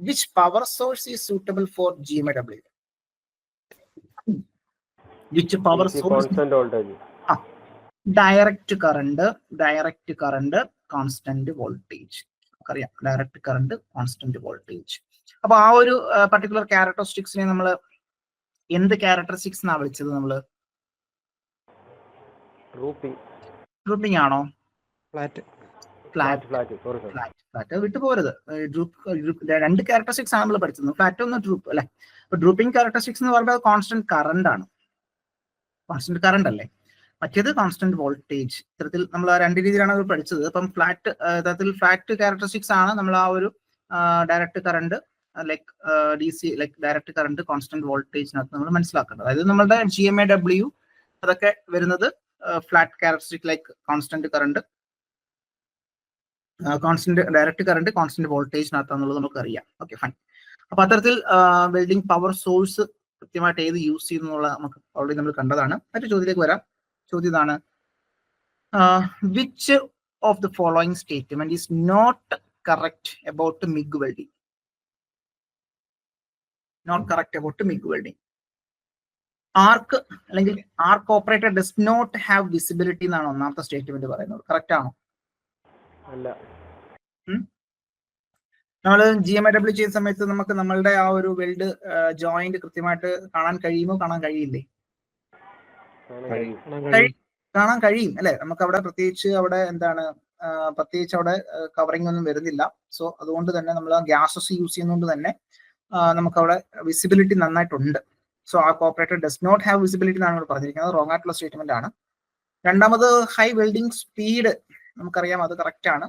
Which power source is suitable for GMAW? Which power source? Constant voltage. Direct current, constant voltage. അറിയാം, ഡയറക്റ്റ് കറണ്ട്, കോൺസ്റ്റന്റ് വോൾട്ടേജ്. അപ്പൊ ആ ഒരു പർട്ടിക്കുലർ ക്യാരക്ടറിസ്റ്റിക്സിനെ നമ്മൾ എന്ത് ക്യാരക്ടറിസ്റ്റിക്സ് എന്നാ വിളിച്ചത്? നമ്മള് ഗ്രൂപ്പിംഗ് ആണോ? ഫ്ലാറ്റ് വിട്ടുപോരുത്. രണ്ട് ക്യാരക്ടറിസ്റ്റിക്സ് ആണ് നമ്മൾ പഠിച്ചത്, ഫ്ലാറ്റ് ഒന്ന് ഡ്രൂപ്പ് അല്ലെ. അപ്പൊ ഡ്രൂപ്പിംഗ് ക്യാരക്ടറിസ്റ്റിക്സ് എന്ന് പറയുമ്പോൾ കോൺസ്റ്റന്റ് കറണ്ട് ആണ്, കോൺസ്റ്റന്റ് കറണ്ട് അല്ലേ. മറ്റേത് കോൺസ്റ്റന്റ് വോൾട്ടേജ്. ഇത്തരത്തിൽ നമ്മൾ ആ രണ്ട് രീതിയിലാണ് അത് പഠിച്ചത്. അപ്പം ഫ്ലാറ്റ് ക്യാരക്ടറിസ്റ്റിക്സ് ആണ് നമ്മൾ ആ ഒരു direct current like DC like direct current, constant വോൾട്ടേജിനകത്ത് നമ്മൾ മനസ്സിലാക്കേണ്ടത്. അതായത് നമ്മുടെ GMAW അതൊക്കെ വരുന്നത് flat characteristic like constant current, constant direct current, constant വോൾട്ടേജിനകത്താന്നുള്ളത് നമുക്കറിയാം. Okay, fine. അപ്പൊ അത്തരത്തിൽ വെൽഡിംഗ് പവർ സോഴ്സ് കൃത്യമായിട്ട് ഏത് യൂസ് ചെയ്യുന്നുള്ള നമുക്ക് ഓൾറെഡി നമ്മൾ കണ്ടതാണ്. മറ്റു ചോദ്യത്തിലേക്ക് വരാം. ചോദ്യം ഇതാണ്: which of the following statement is not correct about MIG welding? Not correct about MIG welding. Arc അല്ലെങ്കിൽ arc operator does not have visibility എന്നാണ് ഒന്നാമത്തെ സ്റ്റേറ്റ്മെന്റ് പറയുന്നത്. കറക്റ്റ് ആണോ? അല്ല. നമ്മൾ GMAW ചെയ്യുന്ന സമയത്ത് നമുക്ക് നമ്മളുടെ ആ ഒരു വെൽഡ് ജോയിന്റ് കൃത്യമായിട്ട് കാണാൻ കഴിയുമോ? കാണാൻ കഴിയില്ലേ? കാണാൻ കഴിയും അല്ലെ. നമുക്ക് അവിടെ പ്രത്യേകിച്ച് അവിടെ എന്താണ് അവിടെ കവറിംഗ് ഒന്നും വരുന്നില്ല. സോ അതുകൊണ്ട് തന്നെ നമ്മൾ ഗ്യാസസ് യൂസ് ചെയ്യുന്നതുകൊണ്ട് തന്നെ നമുക്ക് അവിടെ വിസിബിലിറ്റി നന്നായിട്ടുണ്ട്. സോ ആ operator does not have visibility എന്നാണ് ഇവിടെ പറഞ്ഞിരിക്കുന്നത്. റോങ് ആയിട്ടുള്ള സ്റ്റേറ്റ്മെന്റ് ആണ്. രണ്ടാമത് ഹൈ വെൽഡിംഗ് സ്പീഡ് നമുക്കറിയാം, അത് കറക്റ്റ് ആണ്.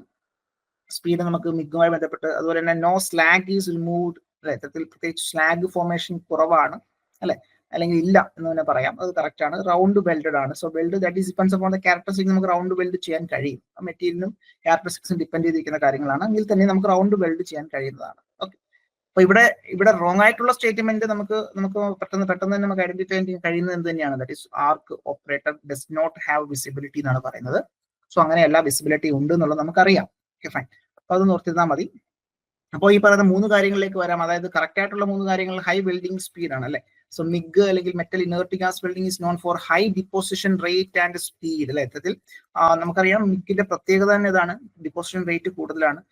സ്പീഡ് നമുക്ക് മിഗുമായി ബന്ധപ്പെട്ട്, അതുപോലെ തന്നെ നോ സ്ലാഗ് ഈസ് റിമൂവ്ഡ് അല്ലെ. ഇത്തരത്തിൽ പ്രത്യേകിച്ച് സ്ലാഗ് ഫോർമേഷൻ കുറവാണ് അല്ലെ, അല്ലെങ്കിൽ ഇല്ല എന്ന് തന്നെ പറയാം. അത് കറക്റ്റ് ആണ്. റൗണ്ട് വെൽഡഡ് ആണ്. So weld that is depends upon the characteristics. നമുക്ക് റൗണ്ട് വെൽഡ് ചെയ്യാൻ കഴിയും. മെറ്റീരിയലും ക്യാരക്ടറിസ്റ്റിക്സും ഡിപ്പെൻഡ് ചെയ്തിരിക്കുന്ന കാര്യങ്ങളാണ്. എങ്കിൽ തന്നെ നമുക്ക് റൗണ്ട് വെൽഡ് ചെയ്യാൻ കഴിയുന്നതാണ്. ഓക്കെ, അപ്പൊ ഇവിടെ റോങ് ആയിട്ടുള്ള സ്റ്റേറ്റ്മെന്റ് നമുക്ക് പെട്ടെന്ന് തന്നെ നമുക്ക് ഐഡന്റിഫൈ ചെയ്യാൻ കഴിയുന്നത് എന്ത് തന്നെയാണ്? That is arc operator does not have visibility എന്നാണ് പറയുന്നത്. സോ അങ്ങനെയല്ല, വിസിബിലിറ്റി ഉണ്ട് എന്നുള്ളത് നമുക്കറിയാം. Okay, fine. അപ്പൊ അത് ഓർത്തിരുന്നാൽ മതി. അപ്പോൾ ഈ പറയുന്ന 3 കാര്യങ്ങളിലേക്ക് വരാം. അതായത് കറക്റ്റ് ആയിട്ടുള്ള 3 കാര്യങ്ങൾ ഹൈ വെൽഡിംഗ് സ്പീഡ് ആണ് അല്ലെ. സോ മിഗ് അല്ലെങ്കിൽ metal inert gas welding is known for high deposition rate and speed അല്ലെ. ഇത്തരത്തിൽ നമുക്കറിയാം മിഗിന്റെ പ്രത്യേകത തന്നെ ഇതാണ്. ഡിപ്പോസിഷൻ റേറ്റ് കൂടുതലാണ്,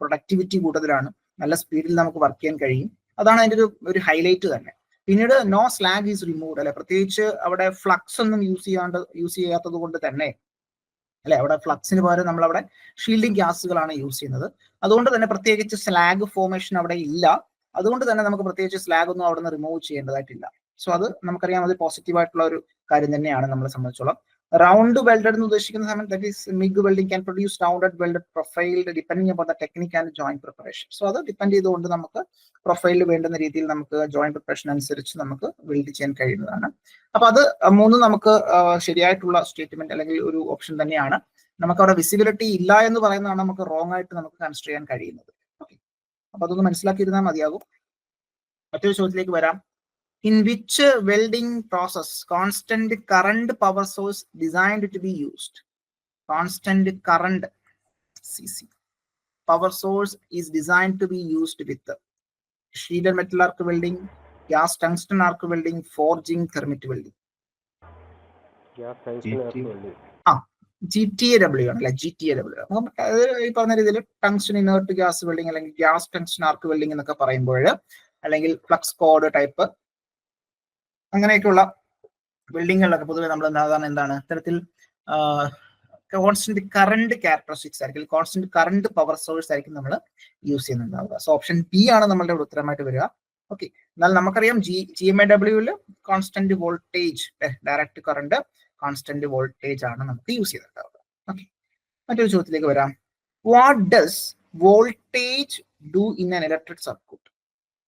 പ്രൊഡക്ടിവിറ്റി കൂടുതലാണ്, നല്ല സ്പീഡിൽ നമുക്ക് വർക്ക് ചെയ്യാൻ കഴിയും. അതാണ് അതിന്റെ ഒരു ഹൈലൈറ്റ് തന്നെ. പിന്നീട് നോ സ്ലാഗ് ഈസ് റിമൂവ്ഡ് അല്ലെ. പ്രത്യേകിച്ച് അവിടെ ഫ്ലക്സ് ഒന്നും യൂസ് ചെയ്യാത്തത് കൊണ്ട് തന്നെ അല്ലെ, അവിടെ ഫ്ലക്സിന് പകരം നമ്മൾ അവിടെ ഷീൽഡിംഗ് ഗ്യാസുകളാണ് യൂസ് ചെയ്യുന്നത്. അതുകൊണ്ട് തന്നെ പ്രത്യേകിച്ച് സ്ലാഗ് ഫോർമേഷൻ അവിടെ ഇല്ല. അതുകൊണ്ട് തന്നെ നമുക്ക് പ്രത്യേകിച്ച് സ്ലാഗ് ഒന്നും അവിടെ നിന്ന് റിമൂവ് ചെയ്യേണ്ടതായിട്ടില്ല. സോ അത് നമുക്കറിയാം, അത് പോസിറ്റീവ് ആയിട്ടുള്ള ഒരു കാര്യം തന്നെയാണ് നമ്മളെ സംബന്ധിച്ചോളം. റൗണ്ട് വെൽഡഡ് എന്ന് ഉദ്ദേശിക്കുന്ന സമയത്ത് that is MIG welding can produce rounded welded profiled depending upon the technique and joint preparation. So അത് ഡിപ്പെൻഡ് ചെയ്തുകൊണ്ട് നമുക്ക് പ്രൊഫൈലിൽ വേണ്ടുന്ന രീതിയിൽ നമുക്ക് ജോയിന്റ് പ്രിപ്പറേഷൻ അനുസരിച്ച് നമുക്ക് വെൽഡ് ചെയ്യാൻ കഴിയുന്നതാണ്. അപ്പൊ അത് 3 നമുക്ക് ശരിയായിട്ടുള്ള സ്റ്റേറ്റ്മെന്റ് അല്ലെങ്കിൽ ഒരു ഓപ്ഷൻ തന്നെയാണ്. നമുക്ക് അവിടെ വിസിബിലിറ്റി ഇല്ല എന്ന് പറയുന്നതാണ് നമുക്ക് റോങ് ആയിട്ട് നമുക്ക് കൺസിഡർ ചെയ്യാൻ കഴിയുന്നത്. ഓക്കെ, അപ്പൊ അതൊന്ന് മനസ്സിലാക്കിയിരുന്നാൽ മതിയാകും. മറ്റൊരു ചോദ്യത്തിലേക്ക് വരാം. In which welding process constant current power source designed to be used? Constant current CC power source is designed to be used with shielded metal arc welding, gas tungsten arc welding, forging, thermit welding. Gas tungsten arc welding. GTAW ആണ് അല്ലെ. GTAW ഈ പറഞ്ഞ രീതിയിൽ tungsten inert gas welding അല്ലെങ്കിൽ gas tungsten arc welding എന്നൊക്കെ പറയുമ്പോൾ, അല്ലെങ്കിൽ flux code type അങ്ങനെയൊക്കെയുള്ള ബിൽഡിങ്ങുകളിലൊക്കെ പൊതുവെ നമ്മൾ എന്താണ് ഇത്തരത്തിൽ കോൺസ്റ്റന്റ് കറണ്ട് ക്യാരക്ടറിസ്റ്റിക്സ് ആയിരിക്കും, കോൺസ്റ്റന്റ് കറണ്ട് പവർ സോഴ്സ് ആയിരിക്കും നമ്മൾ യൂസ് ചെയ്യുന്നുണ്ടാവുക. സോ ഓപ്ഷൻ ബി ആണ് നമ്മളുടെ ഇവിടെ ഉത്തരമായിട്ട് വരിക. ഓക്കെ, എന്നാൽ നമുക്കറിയാം GMAW constant voltage, direct current constant voltage ആണ് നമുക്ക് യൂസ് ചെയ്തിട്ടുണ്ടാവുക. ഓക്കെ, മറ്റൊരു ചോദ്യത്തിലേക്ക് വരാം. What does voltage do in an electric circuit?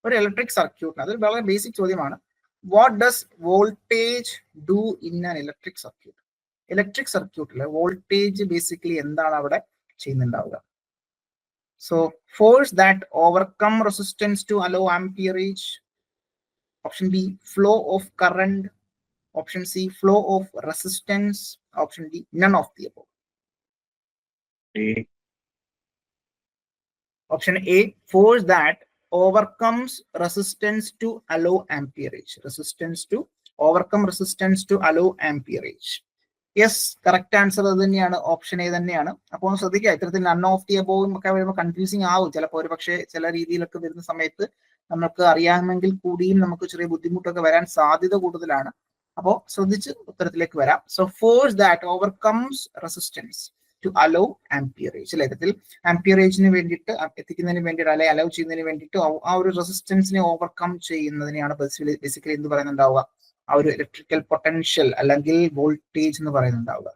ഒരു ഇലക്ട്രിക് സർക്യൂട്ടിന് അതൊരു വളരെ ബേസിക് ചോദ്യമാണ്. What does voltage do in an electric circuit? Electric സർക്യൂട്ടിൽ വോൾട്ടേജ് ബേസിക്കലി എന്താണ് അവിടെ ചെയ്യുന്നുണ്ടാവുക? So force that overcome resistance to allow amperage. Option B flow of current. Option C flow of resistance. Option D none of the above. Option A force that overcomes resistance to allow amperage. Resistance to overcome resistance to allow amperage. Yes, correct answer അത് തന്നെയാണ്, option A തന്നെയാണ്. അപ്പോൾ ശ്രദ്ധിക്കുക, ഇത്തരത്തിൽ none of the അബോവും ഒക്കെ വരുമ്പോൾ confusing ആവും ചിലപ്പോൾ. ഒരു പക്ഷേ ചില രീതിയിലൊക്കെ വരുന്ന സമയത്ത് നമുക്ക് അറിയാമെങ്കിൽ കൂടിയും നമുക്ക് ചെറിയ ബുദ്ധിമുട്ടൊക്കെ വരാൻ സാധ്യത കൂടുതലാണ്. അപ്പോൾ ശ്രദ്ധിച്ച് ഉത്തരത്തിലേക്ക് വരാം. So force that overcomes resistance to allow amperage. അല്ലെ, ഇത്തരത്തിൽ ആംപിയറേജിന് വേണ്ടിയിട്ട് എത്തിക്കുന്നതിന് വേണ്ടിയിട്ട് അല്ലെ അലോ ചെയ്യുന്നതിന് വേണ്ടിയിട്ട് ആ ഒരു റെസിസ്റ്റൻസിനെ ഓവർകം ചെയ്യുന്നതിനെയാണ് ബേസിക്കലി എന്ത് പറയുന്നുണ്ടാവുക? ആ ഒരു ഇലക്ട്രിക്കൽ പൊട്ടൻഷ്യൽ അല്ലെങ്കിൽ വോൾട്ടേജ് എന്ന് പറയുന്നുണ്ടാവുക.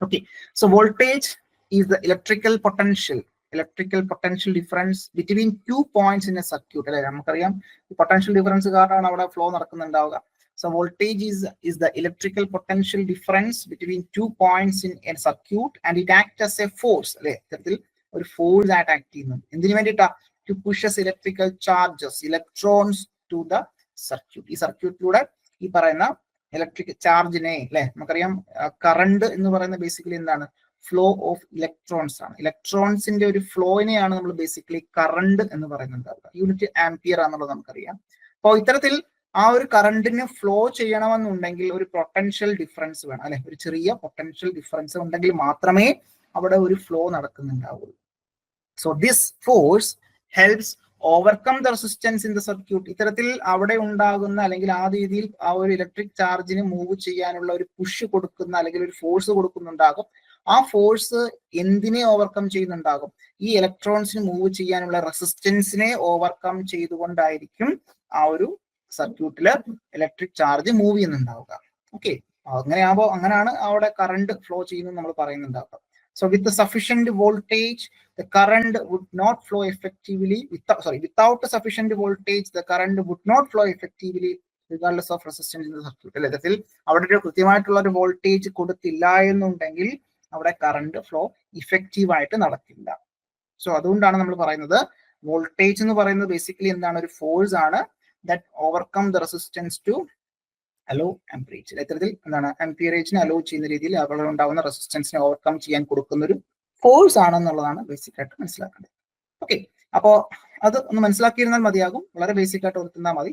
Okay, so voltage is the electrical potential difference between 2 points in a circuit. അല്ലെ, നമുക്കറിയാം പൊട്ടൻഷ്യൽ ഡിഫറൻസ് കാരണമാണ് അവിടെ ഫ്ലോ നടക്കുന്നുണ്ടാവുക. So voltage is the electrical potential difference between 2 points in a circuit and it acts as a force. അല്ലെ, ഇത്തരത്തിൽ ഒരു force ആയിട്ട് act ചെയ്യുന്നു. എന്തിനു വേണ്ടിയിട്ടാ? To pushes electrical charges, electrons to the circuit. ഈ സർക്യൂട്ടിലൂടെ ഈ പറയുന്ന ഇലക്ട്രിക് ചാർജിനെ, അല്ലെ, നമുക്കറിയാം കറണ്ട് എന്ന് പറയുന്ന ബേസിക്കലി എന്താണ്? ഫ്ലോ ഓഫ് ഇലക്ട്രോൺസ് ആണ്. ഇലക്ട്രോൺസിന്റെ ഒരു ഫ്ലോയിനെയാണ് നമ്മൾ ബേസിക്കലി കറണ്ട് എന്ന് പറയുന്നുണ്ടാവുക. യൂണിറ്റ് ആംപിയർ ആണെന്നുള്ളത് നമുക്കറിയാം. അപ്പോൾ ഇത്തരത്തിൽ ആ ഒരു കറണ്ടിന് ഫ്ലോ ചെയ്യണമെന്നുണ്ടെങ്കിൽ ഒരു പൊട്ടൻഷ്യൽ ഡിഫറൻസ് വേണം. അല്ലെ, ഒരു ചെറിയ പൊട്ടൻഷ്യൽ ഡിഫറൻസ് ഉണ്ടെങ്കിൽ മാത്രമേ അവിടെ ഒരു ഫ്ലോ നടക്കുന്നുണ്ടാവുള്ളൂ. So this force helps overcome the resistance in the circuit. ഇത്തരത്തിൽ അവിടെ ഉണ്ടാകുന്ന അല്ലെങ്കിൽ ആ രീതിയിൽ ആ ഒരു ഇലക്ട്രിക് ചാർജിന് മൂവ് ചെയ്യാനുള്ള ഒരു പുഷ് കൊടുക്കുന്ന അല്ലെങ്കിൽ ഒരു ഫോഴ്സ് കൊടുക്കുന്നുണ്ടാകും. ആ ഫോഴ്സ് എന്തിനെ ഓവർകം ചെയ്യുന്നുണ്ടാകും? ഈ ഇലക്ട്രോൺസിന് മൂവ് ചെയ്യാനുള്ള റെസിസ്റ്റൻസിനെ ഓവർകം ചെയ്തുകൊണ്ടായിരിക്കും ആ ഒരു സർക്യൂട്ടില് ഇലക്ട്രിക് ചാർജ് മൂവ് ചെയ്യുന്നുണ്ടാവുക. ഓക്കെ, അങ്ങനെയാണ് അവിടെ കറണ്ട് ഫ്ലോ ചെയ്യുന്നത് നമ്മൾ പറയുന്നുണ്ടാവുക. So with sufficient voltage the current would not flow effectively without sufficient voltage the current would not flow effectively regardless of resistance in the circuit. അല്ലെ, അവിടെ ഒരു കൃത്യമായിട്ടുള്ള ഒരു വോൾട്ടേജ് കൊടുത്തില്ല എന്നുണ്ടെങ്കിൽ അവിടെ കറണ്ട് ഫ്ലോ ഇഫക്റ്റീവ് ആയിട്ട് നടക്കില്ല. സോ അതുകൊണ്ടാണ് നമ്മൾ പറയുന്നത് വോൾട്ടേജ് എന്ന് പറയുന്നത് ബേസിക്കലി എന്താണ്? ഒരു ഫോഴ്സ് ആണ് that overcome the resistance to allow amperage. ഇത്തരത്തിൽ എന്താണ്? ആംപിയറേജിനെ അലോ ചെയ്യുന്ന രീതിയിൽ അവിടെ ഉണ്ടാവുന്ന റെസിസ്റ്റൻസിനെ ഓവർകം ചെയ്യാൻ കൊടുക്കുന്ന ഒരു ഫോഴ്സ് ആണെന്നുള്ളതാണ് ബേസിക് ആയിട്ട് മനസ്സിലാക്കേണ്ടത്. ഓക്കെ, അപ്പോ അത് ഒന്ന് മനസ്സിലാക്കിയിരുന്നാൽ മതിയാകും. വളരെ ബേസിക് ആയിട്ട് ഓർത്തിരുന്നാൽ മതി.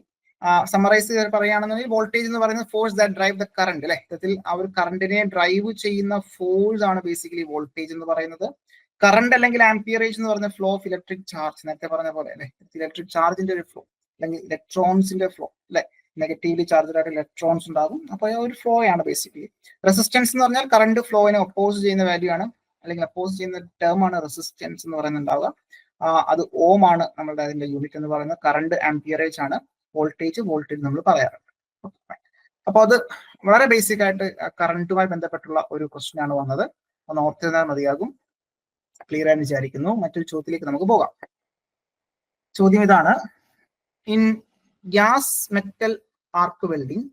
സമ്മറൈസ് പറയുകയാണെന്നുണ്ടെങ്കിൽ വോൾട്ടേജ് എന്ന് പറയുന്നത് force that drive the current. അല്ലെ, ഇത്തരത്തിൽ ആ ഒരു കറണ്ടിനെ ഡ്രൈവ് ചെയ്യുന്ന ഫോഴ്സ് ആണ് ബേസിക്കലി വോൾട്ടേജ് എന്ന് പറയുന്നത്. കറണ്ട് അല്ലെങ്കിൽ ആംപിയറേജ് എന്ന് പറയുന്ന ഫ്ലോ ഓഫ് ഇലക്ട്രിക് ചാർജ്, നേരത്തെ പറഞ്ഞ പോലെ അല്ലെ, ഇലക്ട്രിക് ചാർജിന്റെ ഒരു ഫ്ലോ അല്ലെങ്കിൽ ഇലക്ട്രോൺസിന്റെ ഫ്ലോ. അല്ലെ, നെഗറ്റീവ്ലി ചാർജഡ് ആയിട്ട് ഇലക്ട്രോൺസ് ഉണ്ടാകും. അപ്പോൾ ഒരു ഫ്ലോ ആണ് ബേസിക്കലി. റെസിസ്റ്റൻസ് എന്ന് പറഞ്ഞാൽ കറണ്ട് ഫ്ലോയിനെ ഒപ്പോസ് ചെയ്യുന്ന വാല്യൂ ആണ്, അല്ലെങ്കിൽ അപ്പോസ് ചെയ്യുന്ന ടേം ആണ് റെസിസ്റ്റൻസ് എന്ന് പറയുന്നുണ്ടാവുക. അത് ഓം ആണ് നമ്മളുടെ അതിന്റെ യൂണിറ്റ് എന്ന് പറയുന്നത്. കറണ്ട് ആംപിയറേജ് ആണ്, വോൾട്ടേജ് നമ്മൾ പറയാറുണ്ട്. അപ്പൊ അത് വളരെ ബേസിക് ആയിട്ട് കറണ്ടുമായി ബന്ധപ്പെട്ടുള്ള ഒരു ക്വസ്റ്റ്യൻ ആണ് വന്നത്. ഒന്ന് ഓർത്തിരുന്നാൽ മതിയാകും. ക്ലിയർ ആയി വിചാരിക്കുന്നു. മറ്റൊരു ചോദ്യത്തിലേക്ക് നമുക്ക് പോകാം. ചോദ്യം ഇതാണ്: in gas metal arc welding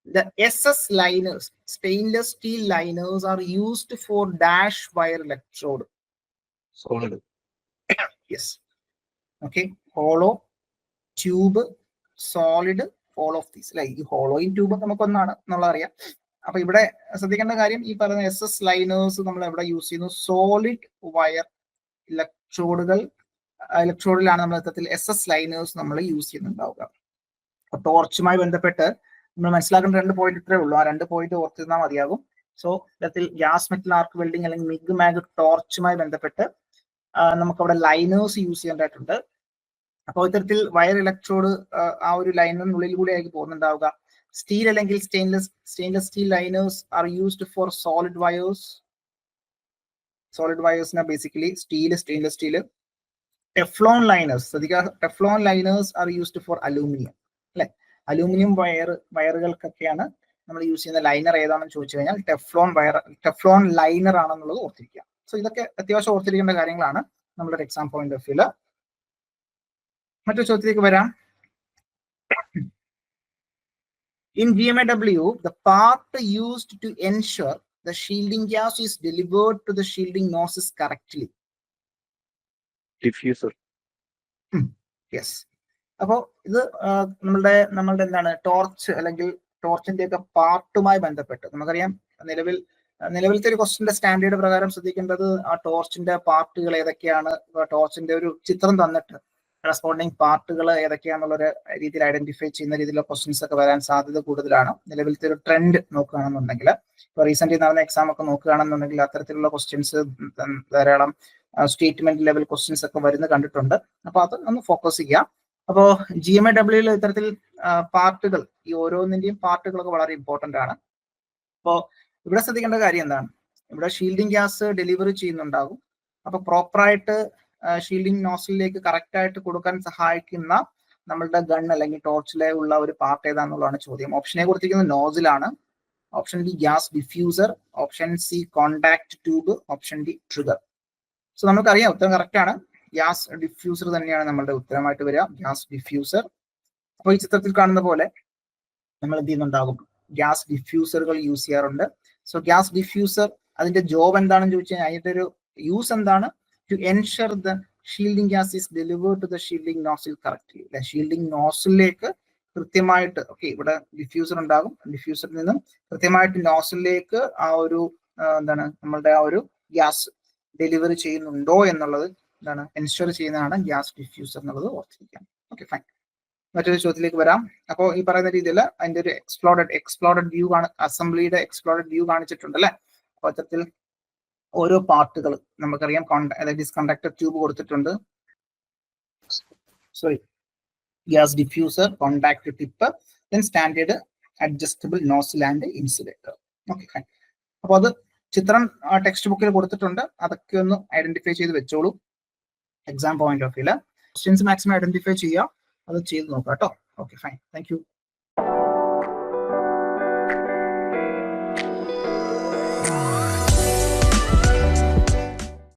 the SS liners, stainless steel liners, are used for dash wire electrode. Solid. Yes. Okay. Hollow, tube, solid, all of these. Like hollow in tube നമുക്കൊന്നാണ് എന്നുള്ള അറിയാം. അപ്പൊ ഇവിടെ ശ്രദ്ധിക്കേണ്ട കാര്യം, ഈ പറയുന്ന SS liners നമ്മൾ എവിടെ യൂസ് ചെയ്യുന്നു? സോളിഡ് വയർ ഇലക്ട്രോഡിലാണ് നമ്മൾ ഇത്തരത്തിൽ SS liners നമ്മൾ യൂസ് ചെയ്യുന്നുണ്ടാവുക. അപ്പൊ ടോർച്ചുമായി ബന്ധപ്പെട്ട് നമ്മൾ മനസ്സിലാക്കേണ്ട 2 പോയിന്റ് ഇത്രേ ഉള്ളൂ. ആ 2 പോയിന്റ് ഓർത്തിരുന്നാൽ മതിയാകും. സോ ഇത്തരത്തിൽ ഗ്യാസ് മെറ്റൽ ആർക്ക് വെൽഡിംഗ് അല്ലെങ്കിൽ മിഗ് മാഗ് ടോർച്ചുമായി ബന്ധപ്പെട്ട് നമുക്കവിടെ ലൈനേഴ്സ് യൂസ് ചെയ്യേണ്ടതായിട്ടുണ്ട്. അപ്പോൾ ഇത്തരത്തിൽ വയർ ഇലക്ട്രോഡ് ആ ഒരു ലൈനിനുള്ളിൽ കൂടെ ആയിരിക്കും പോകുന്നുണ്ടാവുക. സ്റ്റീൽ അല്ലെങ്കിൽ stainless steel liners are used for solid wires. Solid വയേഴ്സിനെ basically stainless steel. Teflon liners ശ്രദ്ധിക്കുക, Teflon liners are used for aluminium അല്ലെ. അലൂമിനിയം വയറുകൾക്കൊക്കെയാണ് നമ്മൾ യൂസ് ചെയ്യുന്ന ലൈനർ ഏതാണെന്ന് ചോദിച്ചു കഴിഞ്ഞാൽ ടെഫ്ലോൺ ലൈനർ ആണെന്നുള്ളത് ഓർത്തിരിക്കുക. സോ ഇതൊക്കെ അത്യാവശ്യം ഓർത്തിരിക്കേണ്ട കാര്യങ്ങളാണ് നമ്മുടെ എക്സാം പോയിന്റ് ഓഫ് വ്യൂല്. മറ്റൊരു ചോദ്യത്തിലേക്ക് വരാം. In GMAW, the part used to ensure the shielding gas is delivered to the shielding nozzles correctly. Diffuser. Yes. അപ്പോൾ ഇത് നമ്മളുടെ എന്താണ് ടോർച്ച് അല്ലെങ്കിൽ ടോർച്ചിന്റെ ഒക്കെ പാർട്ടുമായി ബന്ധപ്പെട്ട് നമുക്കറിയാം നിലവിലത്തെ ഒരു ക്വസ്റ്റിന്റെ സ്റ്റാൻഡേർഡ് പ്രകാരം ശ്രദ്ധിക്കേണ്ടത് ആ ടോർച്ചിന്റെ പാർട്ടുകൾ ഏതൊക്കെയാണ്, ടോർച്ചിന്റെ ഒരു ചിത്രം തന്നിട്ട് റെസ്പോണ്ടിങ് പാർട്ടുകൾ ഏതൊക്കെയാണെന്നുള്ള ഒരു രീതിയിൽ ഐഡന്റിഫൈ ചെയ്യുന്ന രീതിയിലുള്ള ക്വസ്റ്റ്യൻസ് ഒക്കെ വരാൻ സാധ്യത കൂടുതലാണ്. നിലവിലത്തെ ഒരു ട്രെൻഡ് നോക്കുകയാണെന്നുണ്ടെങ്കിൽ, ഇപ്പോൾ റീസെന്റ് നടന്ന എക്സാം ഒക്കെ നോക്കുകയാണെന്നുണ്ടെങ്കിൽ അത്തരത്തിലുള്ള ക്വസ്റ്റ്യൻസ് ധാരാളം സ്റ്റേറ്റ്മെന്റ് ലെവൽ ക്വസ്റ്റ്യൻസ് ഒക്കെ വരുന്നത് കണ്ടിട്ടുണ്ട്. അപ്പൊ അത് ഒന്ന് ഫോക്കസ് ചെയ്യാം. അപ്പോൾ GMAW ഇത്തരത്തിൽ പാർട്ടുകൾ, ഈ ഓരോന്നിന്റെയും പാർട്ടുകളൊക്കെ വളരെ ഇമ്പോർട്ടന്റ് ആണ്. അപ്പോൾ ഇവിടെ ശ്രദ്ധിക്കേണ്ട കാര്യം എന്താണ്, ഇവിടെ ഷീൽഡിംഗ് ഗ്യാസ് ഡെലിവറി ചെയ്യുന്നുണ്ടാകും. അപ്പൊ പ്രോപ്പറായിട്ട് ഷീൽഡിംഗ് നോസിലേക്ക് കറക്റ്റ് ആയിട്ട് കൊടുക്കാൻ സഹായിക്കുന്ന നമ്മളുടെ ഗൺ അല്ലെങ്കിൽ ടോർച്ചിലെ ഉള്ള ഒരു പാർട്ട് ഏതാണെന്നുള്ളതാണ് ചോദ്യം. ഓപ്ഷൻ എ കൊടുത്തിരിക്കുന്നത് നോസിലാണ്, option B gas diffuser, option C contact tube, option D trigger. So നമുക്കറിയാം ഉത്തരം കറക്റ്റ് ആണ്, ഗ്യാസ് ഡിഫ്യൂസർ തന്നെയാണ് നമ്മളുടെ ഉത്തരമായിട്ട് വരിക, ഗ്യാസ് ഡിഫ്യൂസർ. അപ്പോൾ ഈ ചിത്രത്തിൽ കാണുന്ന പോലെ നമ്മൾ എന്ത് ചെയ്യുന്നുണ്ടാകും, ഗ്യാസ് ഡിഫ്യൂസറുകൾ യൂസ് ചെയ്യാറുണ്ട്. സോ ഗ്യാസ് ഡിഫ്യൂസർ അതിന്റെ ജോബ് എന്താണെന്ന് ചോദിച്ചു കഴിഞ്ഞാൽ അതിന്റെ ഒരു യൂസ് എന്താണ്, to ensure the shielding gas is delivered to the shielding nozzle correctly. Shielding നോസിലേക്ക് കൃത്യമായിട്ട്, ഓക്കെ ഇവിടെ ഡിഫ്യൂസർ ഉണ്ടാകും, ഡിഫ്യൂസറിൽ നിന്നും കൃത്യമായിട്ട് നോസിലേക്ക് ആ ഒരു എന്താണ് നമ്മളുടെ ആ ഒരു ഗ്യാസ് ഡെലിവറി ചെയ്യുന്നുണ്ടോ എന്നുള്ളത് എന്താണ് എൻഷുർ ചെയ്യുന്നതാണ് ഗ്യാസ് ഡിഫ്യൂസർ എന്നുള്ളത് ഓർത്തിരിക്കാം. Okay fine. മറ്റൊരു ചോദ്യത്തിലേക്ക് വരാം. അപ്പോൾ ഈ പറയുന്ന രീതിയിൽ അതിന്റെ ഒരു എക്സ്പ്ലോഡഡ് വ്യൂ അസംബ്ലിയുടെ എക്സ്പ്ലോഡഡ് വ്യൂ കാണിച്ചിട്ടുണ്ട് അല്ലെ. അപ്പോൾ അത്തരത്തിൽ ഓരോ പാർട്ടുകൾ നമുക്കറിയാം, കണ്ടക്ടർ ട്യൂബ് കൊടുത്തിട്ടുണ്ട്, sorry gas diffuser, contact tip, then standard adjustable nozzle and insulator. Okay fine. അപ്പോൾ അത് ചിത്രം ടെക്സ്റ്റ് ബുക്കിൽ കൊടുത്തിട്ടുണ്ട്, അതൊക്കെ ഒന്ന് ഐഡന്റിഫൈ ചെയ്ത് വെച്ചോളൂ. എക്സാം പോയിന്റ് ഓഫ് വ്യൂല് ക്വസ്റ്റ്യൻസ് മാക്സിമം ഐഡന്റിഫൈ ചെയ്യുക, അത് ചെയ്ത് നോക്കാം കേട്ടോ. Okay fine, thank U.